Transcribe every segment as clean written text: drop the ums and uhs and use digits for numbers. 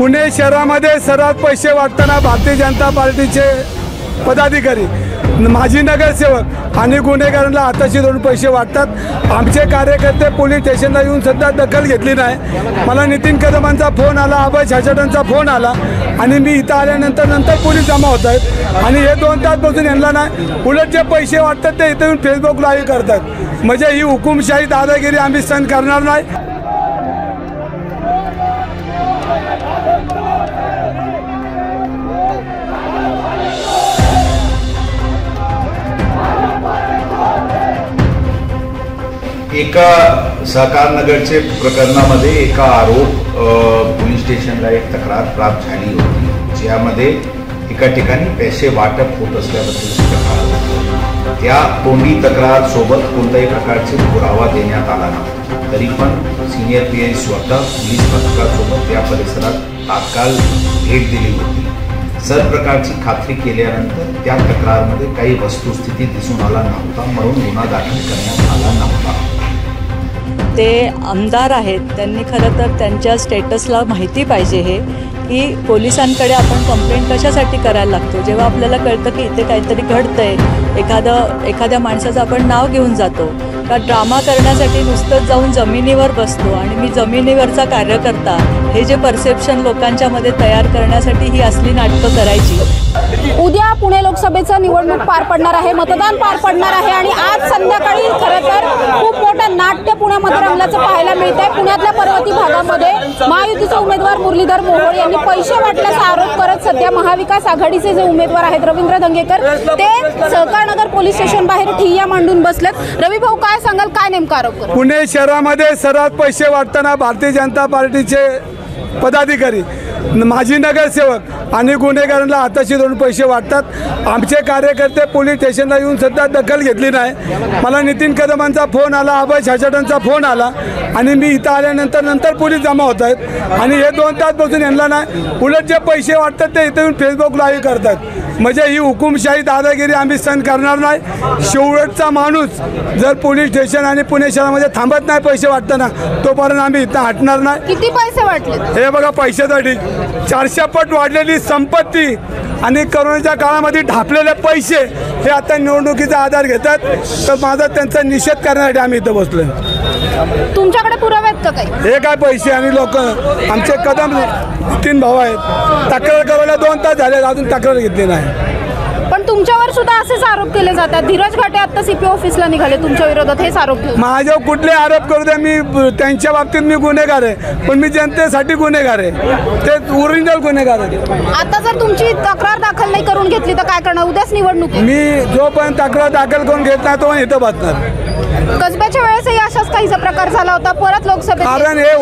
पुणे शहरामध्ये सर्वात पैसे वाटताना भारतीय जनता पार्टीचे पदाधिकारी, माजी नगरसेवक आणि गुन्हेगारांना हाताशी धरून पैसे वाटतात। आमचे कार्यकर्ते पोलीस स्टेशनला येऊन सुद्धा दखल घेतली नाही। मला नितीन कदमांचा फोन आला, अभय छाछाटांचा फोन आला आणि मी इथं आल्यानंतर पोलीस जमा होत आहेत आणि हे 2 तासपासून यांना नाही, उलट जे पैसे वाटतात ते इथं येऊन फेसबुक लाईव्ह करतात। म्हणजे ही हुकुमशाही दादागिरी आम्ही सहन करणार नाही। एका सहकार नगरचे प्रकरणामध्ये एका पोलीस स्टेशनला एक तक्रार प्राप्त झाली होती, ज्यामध्ये एका ठिकाणी पैसे वाटप होत असल्याबद्दलची तक्रार होती। त्या तोंडी तक्रार सोबत कोणत्याही प्रकारचे पुरावा देण्यात आला नव्हता, तरी पण सिनियर पीआय स्वतः पोलीस पथकासोबत त्या परिसरात तात्काळ भेट दिली होती। सर्व प्रकारची खात्री केल्यानंतर त्या तक्रारमध्ये काही वस्तुस्थिती दिसून आला नव्हता, म्हणून गुन्हा दाखल करण्यात आला नव्हता। ते आमदार आहेत, त्यांनी खरं तर त्यांच्या स्टेटसला माहिती पाहिजे हे की पोलिसांकडे आपण कंप्लेंट कशासाठी करायला लागतो। जेव्हा आपल्याला कळतं की इथे काहीतरी घडतंय, एखाद्या माणसाचं आपण नाव घेऊन जातो का ड्रामा करण्यासाठी नुसतंच जाऊन जमिनीवर बसतो आणि मी जमिनीवरचा कार्यकर्ता, हे जे परसेप्शन लोकांच्या मध्ये तयार करण्यासाठी ही असली नाटकं करायची। उद्या पुणे लोकसभेचं निवडणूक पार पडणार आहे, मतदान पार पडणार आहे आणि आज संध्याकाळी खरं तर खूप मोठं नाट्य पुण्यामध्ये रंगल्याचं पाहायला मिळत आहे। पुण्यातल्या पर्वती भागामध्ये महायुतीचे उमेदवार मुरलीधर मोहोळ यांनी पैसे वाटल्याचा आरोप करत सध्या महाविकास आघाडीचे जे उमेदवार आहेत रवींद्र धंगेकर, ते सहकारनगर पोलीस स्टेशन बाहेर ठिय्या मांडून बसलेत। रवी भाऊ, काय सांगाल, काय नेमका आरोप करतात? पुणे शहरामध्ये सर्वात पैसे वाटताना भारतीय जनता पार्टीचे पदाधिकारी, माजी नगरसेवक आणि गुन्हेगारांना हाताशी धरून पैसे वाटतात। आमचे कार्यकर्ते पोलीस स्टेशनला येऊन सुद्धा दखल घेतली नाही। मला नितीन कदमांचा फोन आला, अभय छाछाटांचा फोन आला आणि मी इथं आल्यानंतर पोलीस जमा होत आहेत आणि हे 2 तासपासून यांना नाही, उलट जे पैसे वाटतात ते इथं येऊन फेसबुक लाईव्ह करतात। म्हणजे ही हुकुमशाही दादागिरी आम्ही सहन करणार नाही। शेवटचा माणूस जर पोलीस स्टेशन आणि पुणे शहरामध्ये थांबत नाही पैसे वाटताना, तोपर्यंत आम्ही इथं हटणार नाही। किती पैसे वाटले? हे बघा, पैशासाठी 400 पट वाढलेली संपत्ती आणि कोरोनाच्या काळामध्ये ढापलेले पैसे हे आता निवडणुकीचा आधार घेतात। तर माझा त्यांचा निषेध करण्यासाठी आम्ही इथं बसलोय। तुमच्याकडे पुरावे आहेत का काही? हे काय पैसे आणि लोक, आमचे कदम 3 भाऊ आहेत, तक्रार करायला 2 तास झाले, अजून तक्रार घेतली नाही। पण तुमच्यावर सुद्धा असेच आरोप केले जातात। धीरज घाटे आता सीपी ऑफिसला निघाले तुमच्या विरोधात, हेच आरोप घेऊन। माझ्यावर कुठले आरोप करू द्या, मी त्यांच्या बाबतीत मी गुन्हेगार आहे, पण मी जनतेसाठी गुन्हेगार आहे, ते ओरिजिनल गुन्हेगार आहे। आता जर तुमची तक्रार दाखल नाही करून घेतली तर काय करणार? उद्याच निवडणूक। मी जोपर्यंत तक्रार दाखल करून घेत नाही तोपर्यंत इथं बसणार। कसब्याच्या वेळेसही अशाच काहीसा प्रकार झाला होता, परत लोकसभेत। कारण हे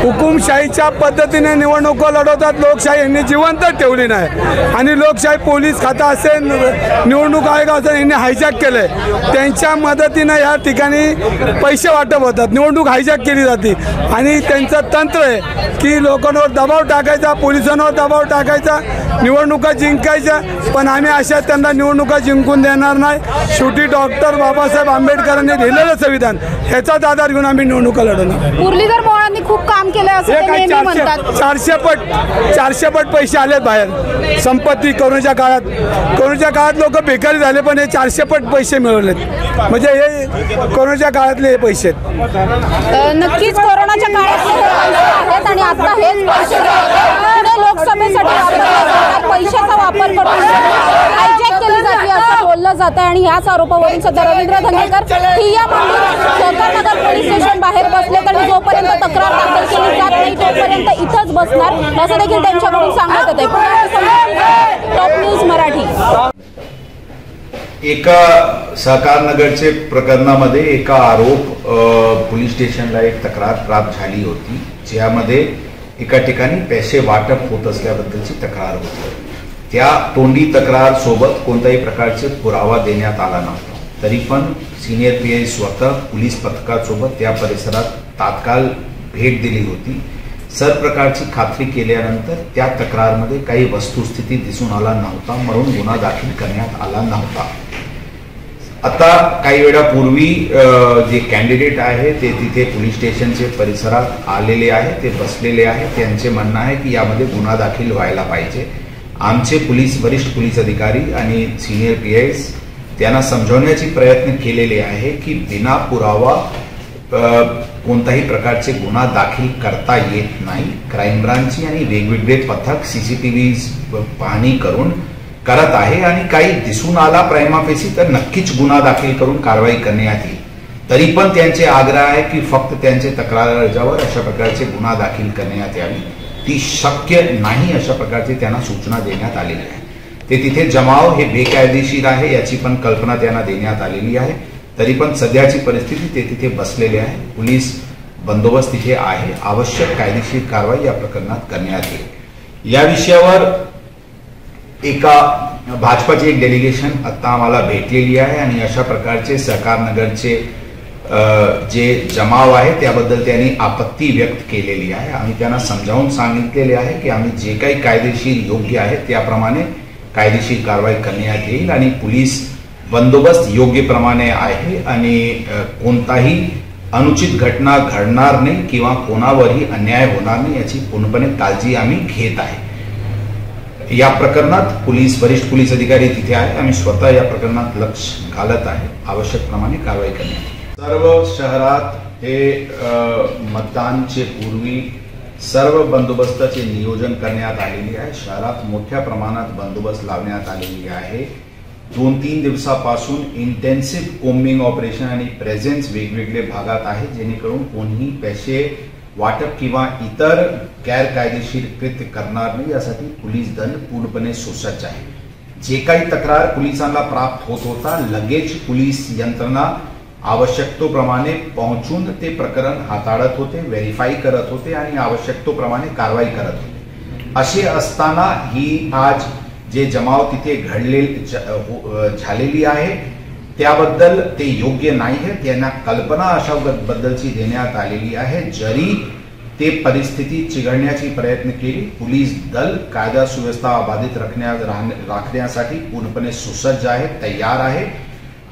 हुकुमशाहीच्या पद्धतीने निवडणुका लढवतात। लोकशाही यांनी जिवंत ठेवली नाही आणि लोकशाही पोलीस खाता असेल, निवडणूक आयोग असेल, यांनी हायजॅक केलंय। त्यांच्या मदतीने या ठिकाणी पैसे वाटप होतात, निवडणूक हायजॅक केली जाते आणि त्यांचं तंत्र आहे की लोकांवर दबाव टाकायचा, पोलिसांवर दबाव टाकायचा, निवडणुका जिंकायच्या। पण आम्ही अशा त्यांना निवडणुका जिंकून देणार नाही। शेवटी डॉक्टर बाबासाहेब आंबेडकरांनी लिहिलेलं संविधान ह्याचाच आधार घेऊन आम्ही निवडणुका लढवणार। मुरलीधर मोहोळांनी खूप काम केलं असं ते नेहमी म्हणतात। 400 पट पैसे आलेत बाहेर संपत्ती। कोरोनाच्या काळात लोक बेकारी झाले, पण हे 400 पट पैसे मिळवलेत। म्हणजे हे कोरोनाच्या काळातले हे पैसे आहेत। नक्कीच कोरोनाच्या काळात आणि आता हेच पैसे लोकसभेसाठी पैशाचा वापर करून हायजॅक केली जाते असं बोललं जातं आणि ह्याच आरोपावरून सध्या रवींद्र धंगेकर ठिय्या मांडून सहकारनगर पोलीस स्टेशन बाहेर बसलेत आणि जोपर्यंत तक्रार दाखल केली जात नाही तोपर्यंत इथंच बसणार असं देखील त्यांच्याकडून सांगण्यात येते। Top news Marathi. एका सहकार नगरचे प्रकरणामध्ये एका पोलीस स्टेशनला एक तक्रार प्राप्त झाली होती, ज्यामध्ये एका ठिकाणी पैसे वाटप होत असल्याबद्दलची तक्रार होती। त्या तोंडी तक्रार सोबत कोणत्याही प्रकारचे पुरावा देण्यात आला नव्हता, तरी पण सिनियर पीआय स्वतः पोलीस पथकासोबत त्या परिसरात तात्काळ भेट दिली होती। सर्व प्रकारची खात्री केल्यानंतर त्या तक्रारमध्ये काही वस्तुस्थिती दिसून आला नव्हता, म्हणून गुन्हा दाखल करण्यात आला नव्हता। आता काही वेळापूर्वी जे कॅन्डिडेट आहे ते तिथे पोलीस स्टेशनचे परिसरात आलेले आहे, ते बसलेले आहे. त्यांचे म्हणणं आहे की यामध्ये गुन्हा दाखल व्हायला पाहिजे. आमचे वरिष्ठ पोलीस अधिकारी आणि सिनियर PIs त्यांना समजवण्याचे प्रयत्न केलेले आहे की बिना पुरावा कोणत्याही प्रकारचे गुन्हा दाखल करता येत नाही. क्राईम ब्रांचची आणि वेगवेगळे पथक CCTV पाहणी करून करत आहे आणि काही दिसून आला प्रायमा फेसी तर नक्कीच गुन्हा दाखल करून कारवाई करण्यात येईल. तरी पण त्यांचे आग्रह आहे की फक्त त्यांचे तक्रार अर्जावर अशा प्रकारचे गुन्हा दाखल करण्यात यावी. ती शक्य नाही अशा प्रकारची त्यांना सूचना देण्यात आलेली आहे. ते तिथे जमाव हे बेकायदेशीर आहे याची पण कल्पना त्यांना देण्यात आलेली आहे. तरी पण सध्याची परिस्थिती ते तिथे बसलेले आहे. पोलीस बंदोबस्त तिथे आहे. आवश्यक कायदेशीर कारवाई या प्रकरणात करण्यात येईल. या विषयावर एका भाजपाची एक डेलिगेशन आता आम्हाला भेटलेली आहे आणि अशा प्रकारचे सहकार नगरचे जे जमाव आहे त्याबद्दल त्यांनी आपत्ती व्यक्त केलेली आहे. आम्ही त्यांना समजावून सांगितलेले आहे की आम्ही जे काही कायदेशीर योग्य आहे त्याप्रमाणे कायदेशीर कारवाई करण्यात येईल आणि पोलीस बंदोबस्त योग्य प्रमाणे आहे आणि कोणताही अनुचित घटना घडणार नाही किंवा कोणावरही अन्याय होणार नाही याची पूर्णपणे काळजी आम्ही घेत आहे. या प्रकरणात वरिष्ठ पोलीस अधिकारी तिथे आहे. आम्ही स्वतः या प्रकरणात लक्ष घालत आहे. आवश्यक प्रमाणे कारवाई करण्यात. सर्व शहरात हे मतदानचे पूर्वी सर्व बंदोबस्ताचे नियोजन करण्यात आलेले आहे. शहरात मोठ्या प्रमाणात बंदोबस्त लावण्यात आलेली आहे. 2-3 दिवसापासून इंटेन्सिव्ह कोम्बिंग ऑपरेशन आणि प्रेझेन्स वेगवेगळे भागात आहे जेणेकरून कोणीही पैसे वाटप किंवा इतर गैरकायदेशीर कृत्य करणार नाही यासाठी पोलीस दल पूर्णपणे सुसज्ज आहे. जे काही तक्रार पोलिसांना प्राप्त होत होता लगेच पोलीस यंत्रणा आवश्यकतेप्रमाणे पोहोचून ते प्रकरण हाताळत होते, व्हेरीफाय करत होते आणि आवश्यकतेप्रमाणे कारवाई करत होते. असे असताना ही आज जे जमाव तिथे झालेली आहे त्याबद्दल ते योग्य नाही आहे. त्यांना कल्पना अशा बद्दलची देण्यात आलेली आहे. जरी ते परिस्थिती चिघळण्याची प्रयत्न केली पोलीस दल कायदा सुव्यवस्था अबाधित राखण्यासाठी पूर्णपणे सुसज्ज आहे, तयार आहे.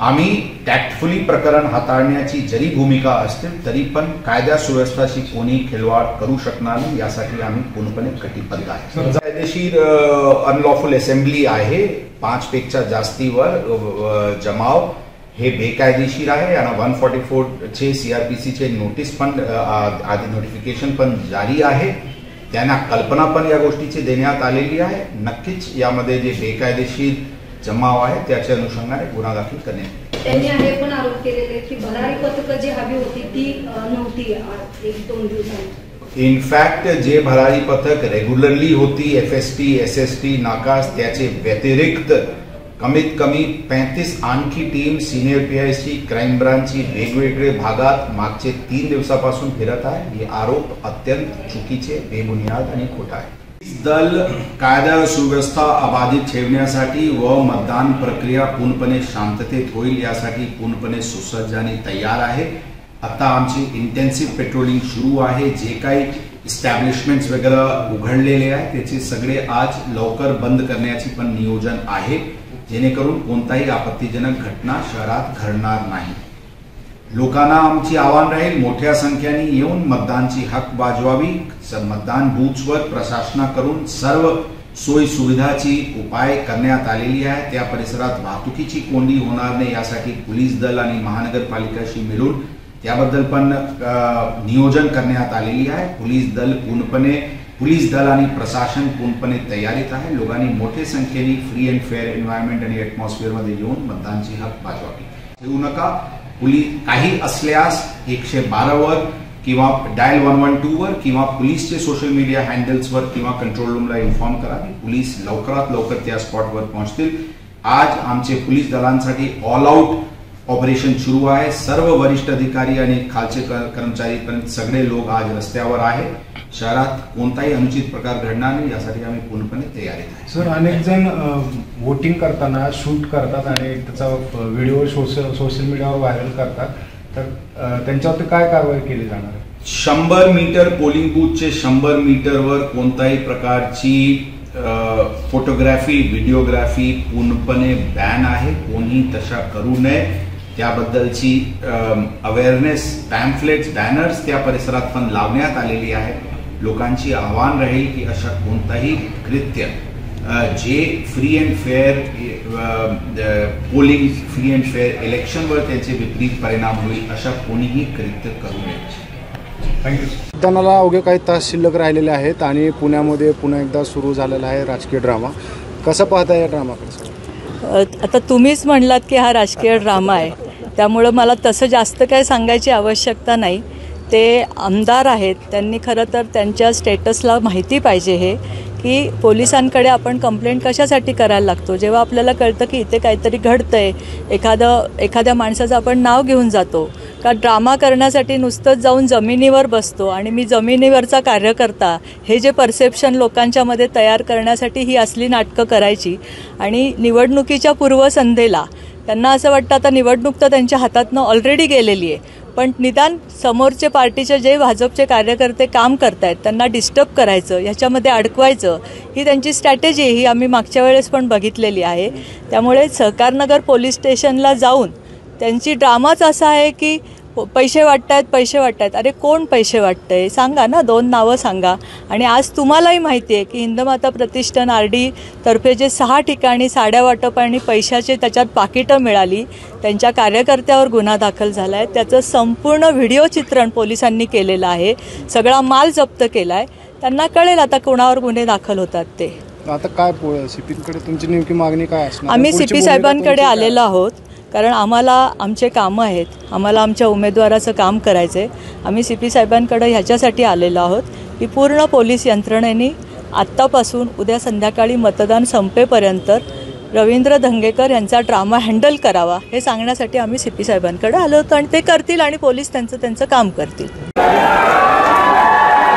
आम्ही टॅक्टफुली प्रकरण हाताळण्याची जरी भूमिका असतील तरी पण कायदा सुव्यवस्थाशी कोणी खिलवाड करू शकणार नाही यासाठी आम्ही पूर्णपणे कटिबद्ध आहे. कायदेशीर अनलॉफुल असेंब्ली आहे. 5 पेक्षा जास्तीवर जमाव हे बेकायदेशीर आहे. यांना 144 चे CRPC चे नोटीस पण आधी नोटिफिकेशन पण जारी आहे. त्यांना कल्पना पण या गोष्टीची देण्यात आलेली आहे. नक्कीच यामध्ये जे बेकायदेशीर जमाव आहे त्याच्या अनुषंगाने गुन्हा दाखल करण्यात. त्यांनी हे पण आरोप केलेले की भरारी पथकं जी हवी होती ती नव्हती 1-2 दिवसांनी. इनफॅक्ट जे भरारी पथक रेग्युलरली होती FST SST नाकास त्याचे व्यतिरिक्त कमीत कमी 35 आणखी टीम सिनियर PIची क्राईम ब्रांचची वेगवेगळे भागात मागचे 3 दिवसापासून फिरत आहे. हे आरोप अत्यंत चुकीचे, बेबुनियाद आणि खोटा आहे. दल कायदा सुव्यवस्था अबाधित ठेवण्यासाठी व मतदान प्रक्रिया पूर्णपणे शांततेत होईल यासाठी पूर्णपणे सुसज्ज आणि तयार आहे. आता आमची इंटेन्सिव्ह पेट्रोलिंग सुरू आहे. जे काही इस्टॅब्लिशमेंट्स वगैरे उघडलेले आहे त्याचे सगळे आज लवकर बंद करण्याची पण नियोजन आहे जेणेकरून कोणताही आपत्तीजनक घटना शहरात घडणार नाही. लोकांना आमची आव्हान राहील मोठ्या संख्येने येऊन मतदानची हक बाजवावी. मतदान बूथवर प्रशासनाकडून सर्व सोयी सुविधाची उपाय करण्यात आलेली आहे. त्या परिसरात वाहतुकीची कोंडी होणार नाही यासाठी पोलीस दल आणि महानगरपालिकाशी मिळून त्याबद्दल पण नियोजन करण्यात आलेली आहे. पोलीस दल आणि प्रशासन पूर्णपणे तयारीत आहे. लोकांनी मोठ्या संख्येने फ्री अँड फेअर एन्व्हायरमेंट आणि ॲटमॉस्फिअर मध्ये येऊन मतदानची हक बाजवावी. ठेवू नका. काही असल्यास 112 वर किंवा डायल 112 वर किंवा पोलीसचे सोशल मीडिया हँडल्सवर किंवा कंट्रोल रूमला इन्फॉर्म करा. पोलीस लवकरात लवकर त्या स्पॉटवर पोहोचतील. आज आमचे पोलीस दलांसाठी ऑल आउट ऑपरेशन सुरू आहे. सर्व वरिष्ठ अधिकारी आणि खालचे कर्मचारी सगळे लोक आज रस्त्यावर आहे. शहरात कोणताही अनुचित प्रकार घडणार नाही यासाठी आम्ही पूर्णपणे तयारीत आहे. सर, अनेक जण वोटिंग करताना शूट करतात आणि त्याचा व्हिडिओ सोशल मीडियावर व्हायरल करतात, तर त्यांच्यावरती काय कारवाई केली जाणार आहे? 100 मीटर पोलिंग बूथचे 100 मीटरवर कोणत्याही प्रकारची फोटोग्राफी व्हिडिओग्राफी पूर्णपणे बॅन आहे. कोणी तशा करू नये त्याबद्दलची अवेअरनेस पॅम्फलेट्स बॅनर्स त्या परिसरात पण लावण्यात आलेली आहे. लोकांची आव्हान राहील की अशा कोणताही कृत्य जे free and fair polling free and fair इलेक्शनवर त्याचे विपरीत परिणाम होईल अशा कोणीही कृत्य करू नये. थँक्यू. मतदानाला अवघे काही तास शिल्लक राहिलेले आहेत आणि पुण्यामध्ये पुन्हा एकदा सुरू झालेला आहे राजकीय ड्रामा. कसं पाहता या ड्रामाकडे? आता तुम्हीच म्हणलात की हा राजकीय ड्रामा आहे, त्यामुळं मला तसं जास्त काय सांगायची आवश्यकता नाही. ते आमदार आहेत, त्यांनी खरं तर त्यांच्या स्टेटसला माहिती पाहिजे हे की पोलिसांकडे आपण कंप्लेंट कशासाठी करायला लागतो. जेव्हा आपल्याला कळतं की इथे काहीतरी घडतं आहे, एखाद्या माणसाचं आपण नाव घेऊन जातो का ड्रामा करण्यासाठी नुसतंच जाऊन जमिनीवर बसतो आणि मी जमिनीवरचा कार्यकर्ता हे जे परसेप्शन लोकांच्यामध्ये तयार करण्यासाठी ही असली नाटकं करायची. आणि निवडणुकीच्या पूर्वसंध्येला त्यांना असं वाटतं आता निवडणूक तर त्यांच्या हातातनं ऑलरेडी गेलेली आहे, पण निदान समोरचे पार्टीचे जे भाजपचे कार्यकर्ते काम करतायत त्यांना डिस्टर्ब करायचं, ह्याच्यामध्ये अडकवायचं, ही त्यांची स्ट्रॅटेजी ही आम्ही मागच्या वेळेस पण बघितलेली आहे. त्यामुळे सहकारनगर पोलीस स्टेशनला जाऊन त्यांची ड्रामाच असा आहे की पैसे वाटतायत. अरे कोण पैसे वाटतंय सांगा ना, 2 नावं सांगा. आणि आज तुम्हालाही माहिती आहे की हिंदमाता प्रतिष्ठान RD तर्फे जे 6 ठिकाणी साड्या वाटप आणि पैशाचे त्याच्यात पाकिटं मिळाली, त्यांच्या कार्यकर्त्यावर गुन्हा दाखल झाला आहे. त्याचं संपूर्ण व्हिडिओ चित्रण पोलिसांनी केलेलं आहे, सगळा माल जप्त केला आहे. त्यांना कळेल आता कोणावर गुन्हे दाखल होतात ते. आता काय CPकडे तुमची नेमकी मागणी काय असणार? आम्ही CP साहेबांकडे आलेलो आहोत, कारण आम्हाला आमचे कामं आहेत, आम्हाला आमच्या उमेदवाराचं काम करायचं आहे. आम्ही CP साहेबांकडे ह्याच्यासाठी आलेलो आहोत की पूर्ण पोलीस यंत्रणेने आत्तापासून उद्या संध्याकाळी मतदान संपेपर्यंत रवींद्र धंगेकर यांचा ड्रामा हँडल करावा हे सांगण्यासाठी आम्ही CP साहेबांकडे आलो होतो. आणि ते करतील आणि पोलीस त्यांचं काम करतील.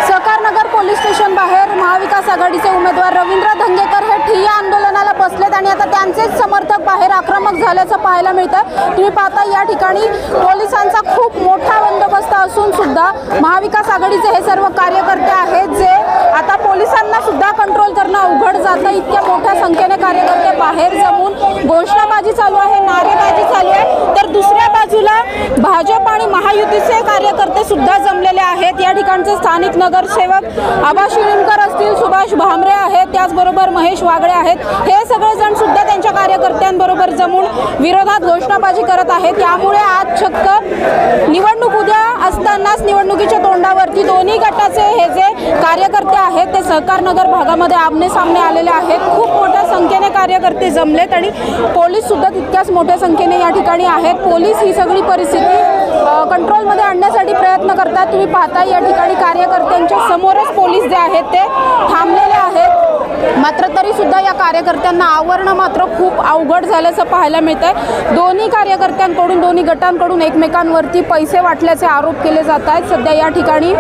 सहकारनगर पोलीस स्टेशन बाहेर महाविकास आघाडीचे उमेदवार रवींद्र धंगेकर हे ठिय्या आंदोलनाला बसलेत आणि आता त्यांचेच समर्थक बाहेर आक्रमक झाल्याचं पाहायला मिळतं. तुम्ही पाहता या ठिकाणी पोलिसांचा खूप मोठा बंदोबस्त असून सुद्धा महाविकास आघाडीचे हे सर्व कार्यकर्ते आहेत जे आता पोलिसांना सुद्धा कंट्रोल करणं अवघड जातं. इतक्या मोठ्या संख्येने कार्यकर्ते बाहेर जमून घोषणाबाजी चालू आहे, नारेबाजी चालू आहे. तर दुसऱ्या बाजूला भाजप आणि महायुतीचे कार्यकर्ते सुद्धा जमलेले आहेत. या ठिकाणचे स्थानिक नगरसेवक आबा शिळीमकर असतील, सुभाष भामरे आहेत, त्याचबरोबर महेश वागळे आहेत. हे सगळेजण सुद्धा त्यांच्या कार्यकर्त्यांबरोबर जमून विरोधात घोषणाबाजी करत आहेत. त्यामुळे आज चक्क निवडणूक उद्या असतानाच निवडणुकीच्या तोंडावरती दोन्ही गटाचे हे जे कार्यकर्ते आहेत ते सहकारनगर भागामध्ये आमने सामने आलेले आहेत. खूप मोठ्या संख्येने कार्यकर्ते जमलेत आणि पोलीस सुद्धा तितक्याच मोठ्या संख्येने या ठिकाणी आहेत. पोलीस ही सगळी परिस्थिती कंट्रोलमध्ये आणण्यासाठी प्रयत्न करतात. तुम्ही पाहता या ठिकाणी कार्यकर्त्यांच्या समोरच पोलीस जे आहेत ते थांबलेले आहेत. मात्र तरी सुद्धा या कार्यकर्त्यांना आवरणं मात्र खूप अवघड झाल्याचं पाहायला मिळतंय. दोन्ही कार्यकर्त्यांकडून दोन्ही गटांकडून एकमेकांवरती पैसे वाटल्याचे आरोप केले जात आहेत. सध्या या ठिकाणी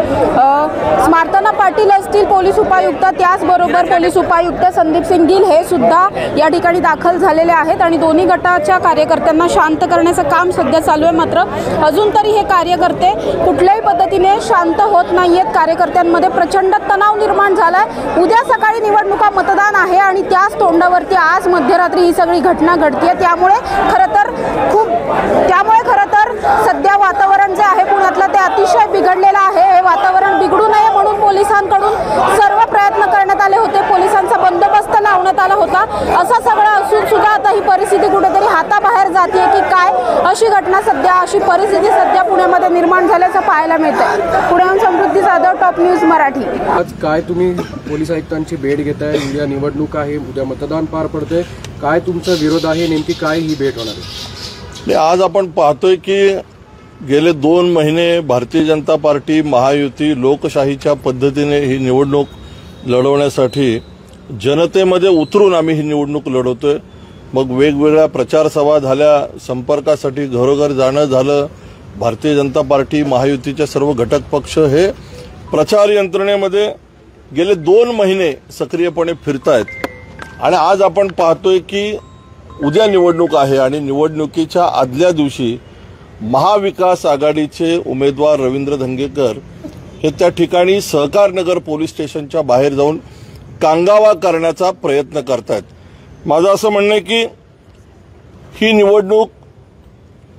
स्मार्तना पाटील असतील पोलीस उपायुक्त, त्याचबरोबर पोलीस उपायुक्त संदीप सिंग गिल हे सुद्धा या ठिकाणी दाखल झालेले आहेत आणि दोन्ही गटाच्या कार्यकर्त्यांना शांत करण्याचं काम सध्या चालू आहे. मात्र अजून तरी हे कार्यकर्ते कुठल्याही पद्धतीने शांत होत नाहीयेत. कार्यकर्त्यांमध्ये प्रचंड तणाव निर्माण झालाय. उद्या सकाळी निवडणुका मतदान आहे आणि त्याच तोंडावरती आज मध्यरात्री ही सगळी घटना घडते. त्यामुळे खरं तर सध्या वातावरण जे आहे पुण्यातलं ते अतिशय बिघडलेलं आहे. हे वातावरण बिघडू नये म्हणून पोलिसांकडून सर्व प्रयत्न करण्यात आले होते, पोलिसांचा बंदोबस्त लावण्यात आला होता. असं सगळं असून सुद्धा आता ही परिस्थिती कुठेतरी हाताबाहेर जाते की काय, अशी घटना सध्या, अशी परिस्थिती सध्या पुण्यामध्ये निर्माण झाल्याचं पाहायला मिळतंय. पुण्याहून समृद्धी जाधव, टॉप न्यूज मराठी. आज काय तुम्ही पोलीस आयुक्तांची भेट घेताय? उद्या निवडणूक आहे, उद्या मतदान पार पडतंय, काय तुमचा विरोध आहे, नेमकी काय ही भेट होणार आहे? आज आपण पाहतोय की गेले 2 महिने भारतीय जनता पार्टी महायुती लोकशाहीच्या पद्धतीने ही निवडणूक लढवण्यासाठी जनतेमध्ये उतरून आम्ही ही निवडणूक लढवतोय. मग वेगवेगळ्या प्रचार सभा झाल्या, संपर्कासाठी घरोघर जाणं झालं. भारतीय जनता पार्टी महायुतीचे सर्व घटक पक्ष हे प्रचार यंत्रणेमध्ये गेले 2 महिने सक्रियपणे फिरतायत. आणि आज आपण पाहतोय की उद्या निवडणूक आहे आणि निवडणुकीच्या आदल्या दिवशी महाविकास आघाडीचे उमेदवार रवींद्र धंगेकर हे त्या ठिकाणी सहकारनगर पोलीस स्टेशनच्या बाहेर जाऊन कांगावा करण्याचा प्रयत्न करतायत. माझं असं म्हणणं आहे की ही निवडणूक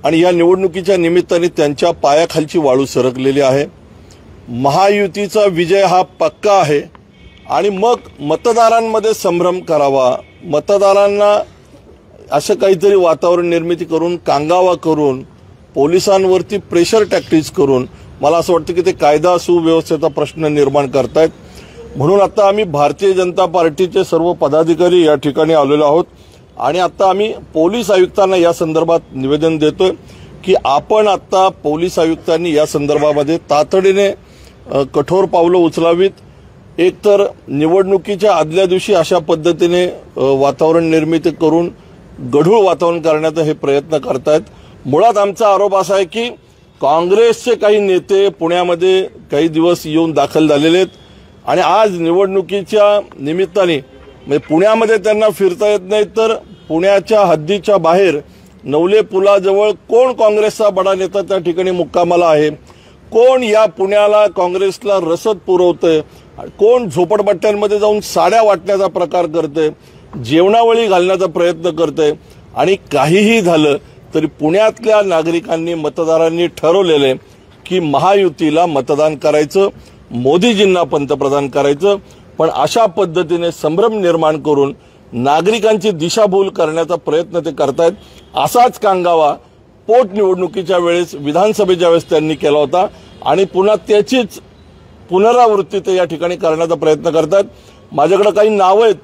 आणि या निवडणुकीच्या निमित्ताने त्यांच्या पायाखालची वाळू सरकलेली आहे. महायुतीचा विजय हा पक्का आहे आणि मग मतदारांमध्ये संभ्रम करावा, मतदारांना असं काहीतरी वातावरण निर्मिती करून, कांगावा करून, पोलिसांवरती प्रेशर टॅक्टिक्स करून मला असं वाटतं की ते कायदा सुव्यवस्थेचा प्रश्न निर्माण करतायत. म्हणून आता आम्ही भारतीय जनता पार्टीचे सर्व पदाधिकारी या ठिकाणी आलेलो आहोत आणि आता आम्ही पोलीस आयुक्तांना या संदर्भात निवेदन देतोय की आपण आता पोलीस आयुक्तांनी या संदर्भामध्ये तातडीने कठोर पावलं उचलावीत. एकतर निवडणुकीच्या आदल्या दिवशी अशा पद्धतीने वातावरण निर्मिती करून गढूळ वातावरण करण्याचा हे प्रयत्न करतायत. मुळात आमचा आरोप असा आहे की काँग्रेसचे काही नेते पुण्यामध्ये काही दिवस येऊन दाखल झालेले आहेत आणि आज निवडणुकीच्या निमित्ताने म्हणजे पुण्यामध्ये त्यांना फिरता येत नाही, तर पुण्याच्या हद्दीच्या बाहेर नवले पुलाजवळ कोण काँग्रेसचा बडा नेता त्या ठिकाणी मुक्कामाला आहे, कोण या पुण्याला काँग्रेसला रसद पुरवतंय, कोण झोपडपट्ट्यांमध्ये जाऊन साड्या वाटण्याचा प्रकार करतंय, जेवणावळी घालण्याचा प्रयत्न करतंय. आणि काहीही झालं तरी पुण्यातल्या नागरिकांनी, मतदारांनी ठरवलेलं आहे की महायुतीला मतदान करायचं, मोदीजींना पंतप्रधान करायचं. पण अशा पद्धतीने संभ्रम निर्माण करून नागरिकांची दिशाभूल करण्याचा प्रयत्न ते करतायत. असाच कांगावा पोटनिवडणुकीच्या वेळेस, विधानसभेच्या वेळेस त्यांनी केला होता आणि पुन्हा त्याचीच पुनरावृत्ती ते या ठिकाणी करण्याचा प्रयत्न करतात. माझ्याकडे काही नावं आहेत,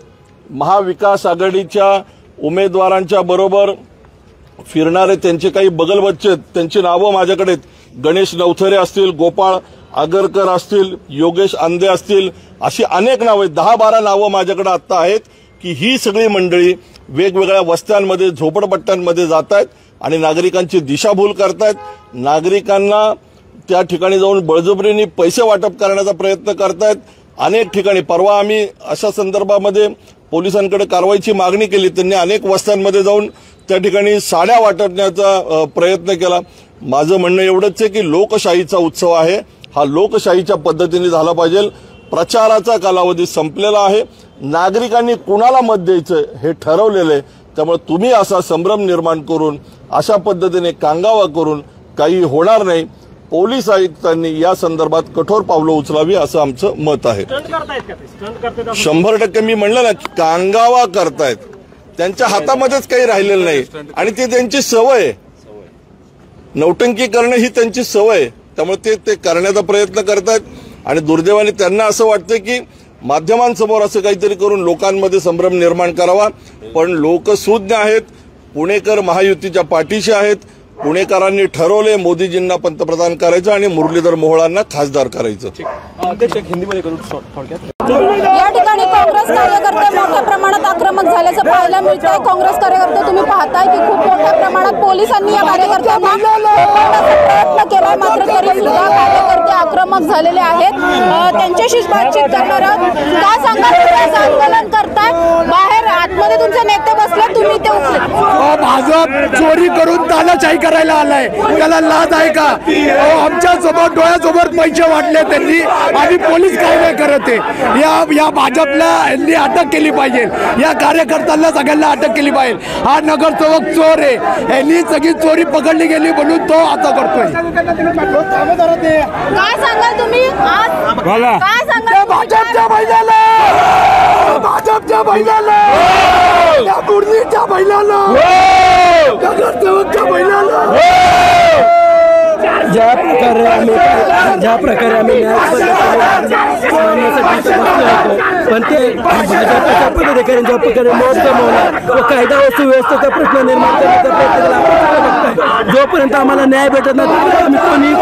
महाविकास आघाडीच्या उमेदवारांच्या बरोबर फिरणारे त्यांचे काही बगलबच्चे आहेत, त्यांची नावं माझ्याकडे आहेत. गणेश नवथरे असतील, गोपाळ आगरकर असतील, योगेश आंदे असतील, अशी अनेक नावं आहेत. 10-12 नावं माझ्याकडे आत्ता आहेत की ही सगळी मंडळी वेगवेगळ्या वस्त्यांमध्ये, झोपडपट्ट्यांमध्ये जात आहेत आणि नागरिकांची दिशाभूल करतायत. नागरिकांना त्या ठिकाणी जाऊन बळजबरीने पैसे वाटप करण्याचा प्रयत्न करतायत. अनेक ठिकाणी परवा आम्ही अशा संदर्भामध्ये पोलिसांकडे कारवाईची मागणी केली. त्यांनी अनेक वस्त्यांमध्ये जाऊन त्या ठिकाणी साड्या वाटण्याचा प्रयत्न केला. माझं म्हणणं एवढंच आहे की लोकशाहीचा उत्सव आहे, हा लोकशाहीच्या पद्धतीने झाला पाहिजे. प्रचाराचा कालावधी संपलेला आहे, नागरिकांनी कुणाला मत द्यायचं हे ठरवलेलं आहे. त्यामुळे तुम्ही असा संभ्रम निर्माण करून, अशा पद्धतीने कांगावा करून काही होणार नाही. पोलीस आयुक्तांनी या संदर्भात कठोर पावलं उचलावी असं आमचं मत आहे. 100% मी म्हणलं ना, कांगावा करतायत, त्यांच्या हातामध्येच काही राहिलेलं नाही आणि ती त्यांची सवय आहे. नौटंकी करणं ही त्यांची सवय आहे. त्यामुळे ते करण्याचा प्रयत्न करतायत आणि दुर्दैवाने त्यांना असं वाटतं की माध्यमांसमोर असं काहीतरी करून लोकांमध्ये संभ्रम निर्माण करावा. पण लोक सुज्ञ आहेत, पुणेकर महायुतीच्या पाठीशी आहेत. पुणेकरांनी ठरवले मोदीजींना पंतप्रधान करायचं आणि मुरलीधर मोहोळांना खासदार करायचं. या ठिकाणी काँग्रेस कार्यकर्ते मोठ्या प्रमाणात आक्रमक झाल्याचं पाहायला मिळतंय. काँग्रेस कार्यकर्ते तुम्ही पाहताय की खूप मोठ्या प्रमाणात पोलिसांनी या कार्यकर्त्यांना प्रयत्न केला, मात्र तरी सुद्धा कार्यकर्ते आक्रमक झालेले आहेत. त्यांच्याशीच बातचीत करणार आहोत. काय सांगा, तुम्ही आंदोलन करताय, बाहेर आतमध्ये तुमचे नेते बसले, तुम्ही ते उचलले. भाजप चोरी करून तानाशाही करायला आलाय, त्याला लाज आहे का? आमच्या समोर डोळ्यासमोर पैसे वाटले त्यांनी आणि पोलीस काय नाही करत आहे. या भाजपला यांनी अटक केली पाहिजे, या कार्यकर्त्यांना सगळ्यांना अटक केली पाहिजे. हा नगरसेवक चोर आहे, यांनी सगळी चोरी पकडली गेली म्हणून तो आता करतोय. काय सांगाल तुम्ही आज? काय सांगाल भाजपच्या महिलाला, भाजपच्या महिलाला, त्या मुरलीच्या महिलाला, नगरसेवकच्या महिलाला ज्या प्रकारे आम्ही पण ते भाजपच्या पदाधिकाऱ्यांच्या प्रकारे मोर्च जमवला व कायदा व सुव्यवस्थेचा प्रश्न निर्माण करण्याचा प्रयत्न केला. जोपर्यंत आम्हाला न्याय भेटत नाही आम्ही कोणी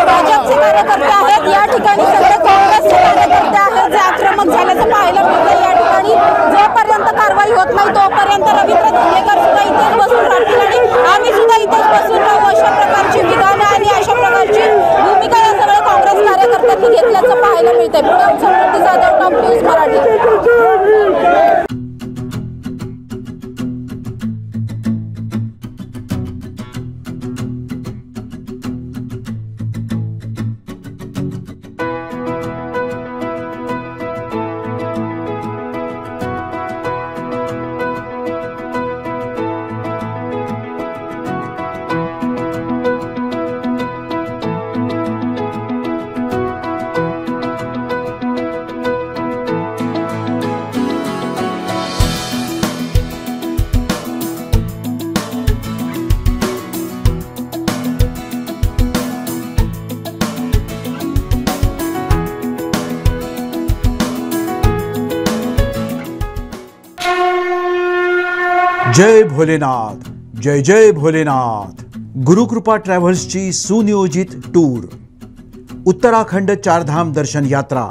भाजपचे कार्यकर्ते आहेत, या ठिकाणी सगळे काँग्रेसचे कार्यकर्ते आहेत जे आक्रमक झाल्याचं पाहायला मिळतं. या ठिकाणी जोपर्यंत कारवाई होत नाही तोपर्यंत रवींद्र धंगेकर सुद्धा इथेच बसून राहतील आणि आम्ही सुद्धा इथेच बसून राहू. अशा प्रकारची विधानं आणि अशा प्रकारची भूमिका या सगळ्या काँग्रेस कार्यकर्त्यांनी घेतल्याचं पाहायला मिळतंय. पुढे समृद्धी जाधव, टॉप न्यूज मराठी. जय भोलेनाथ, जय जय भोलेनाथ. गुरुकृपा ट्रॅव्हल्सची सुनियोजित टूर. उत्तराखंड चारधाम दर्शन यात्रा.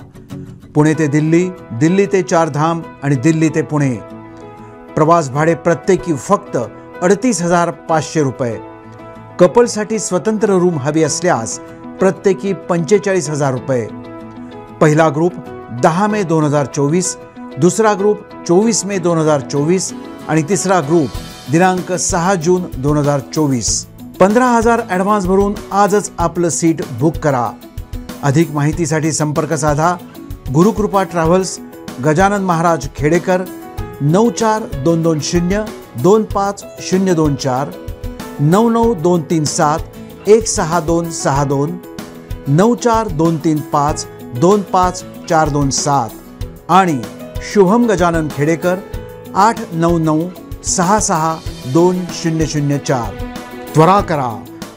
पुणे ते दिल्ली, दिल्ली ते चारधाम आणि दिल्ली ते पुणे. प्रवास भाडे प्रत्येकी फक्त 38,500 रुपये. कपलसाठी स्वतंत्र रूम हवी असल्यास प्रत्येकी 45,000 रुपये. पहिला ग्रुप 10 मे 2024, दुसरा ग्रुप 24 मे 2024 आणि तिसरा ग्रुप दिनांक 6 जून 2024. 15,000 ॲडव्हान्स भरून आजच आपलं सीट बुक करा. अधिक माहितीसाठी संपर्क साधा. गुरुकृपा ट्रॅव्हल्स, गजानन महाराज खेडेकर, 94-220-25024, 99-237-16262, 94-235-25427 आणि शुभम गजानन खेडेकर 899-66-2004. त्वरा करा,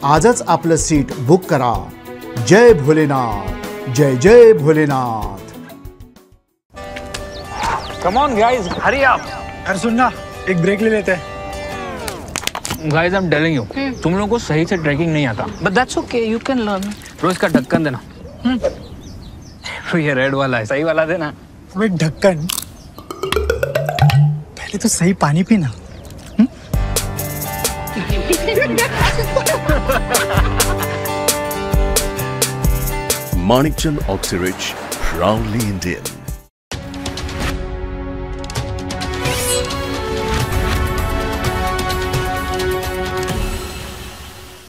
आजच आपलं सीट बुक करा. जय भोलेनाथ, जय जय Bholenath. Come on guys, hurry up. अरे सुन ना, एक ब्रेक ले लेते हैं. Guys, I'm telling you, तुम लोगों को सही से ट्रैकिंग नहीं आता. But that's okay, you can learn. रोज का ढक्कन देना. ये रेड वाला है, सही वाला देना. अबे ढक्कन, पहले तो सही पानी पीना. Manikchand Oxyrich, proudly Indian.